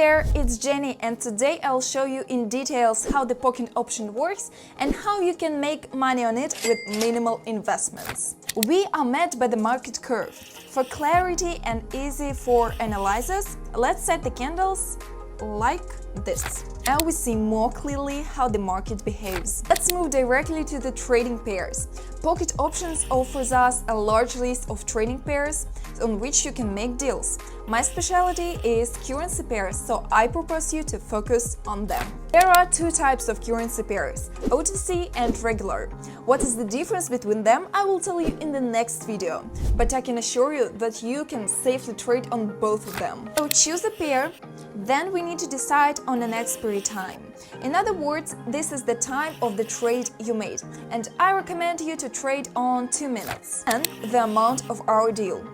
there, it's Jenny, and today I'll show you in details how the pocket option works and how you can make money on it with minimal investments. We are met by the market curve. For clarity and easy for analysis, let's set the candles like this. Now we see more clearly how the market behaves. Let's move directly to the trading pairs. Pocket options offers us a large list of trading pairs on which you can make deals. My specialty is currency pairs, so I propose you to focus on them. There are two types of currency pairs, OTC and regular. What is the difference between them, I will tell you in the next video, but I can assure you that you can safely trade on both of them. So choose a pair, then we need to decide on an expiry time. In other words, this is the time of the trade you made, and I recommend you to trade on 2 minutes and the amount of our deal.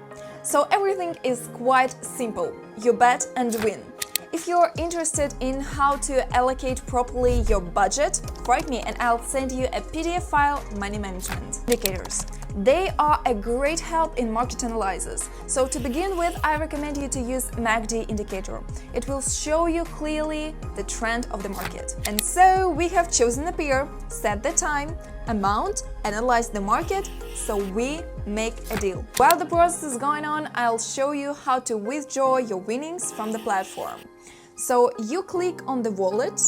So everything is quite simple. You bet and win. If you're interested in how to allocate properly your budget, write me and I'll send you a PDF file, Money Management Indicators. They are a great help in market analysis. So to begin with, I recommend you to use MACD indicator. It will show you clearly the trend of the market. And so we have chosen a pair, set the time, amount, analyze the market, so we make a deal. While the process is going on, I'll show you how to withdraw your winnings from the platform. So you click on the wallet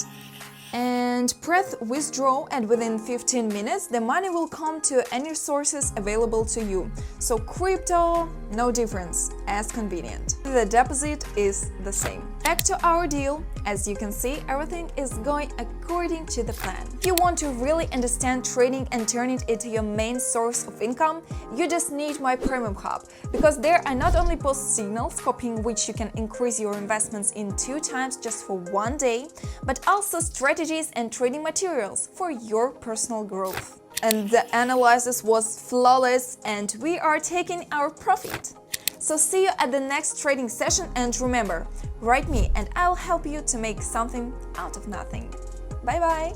and press withdraw, and within 15 minutes the money will come to any sources available to you. So crypto, no difference, as convenient. The deposit is the same. Back to our deal. As you can see, everything is going according to the plan. If you want to really understand trading and turn it into your main source of income, you just need my premium hub, because there I not only post signals copying which you can increase your investments in 2 times just for 1 day, but also strategies and trading materials for your personal growth. And the analysis was flawless and we are taking our profit. So see you at the next trading session, and remember, write me and I'll help you to make something out of nothing. Bye bye!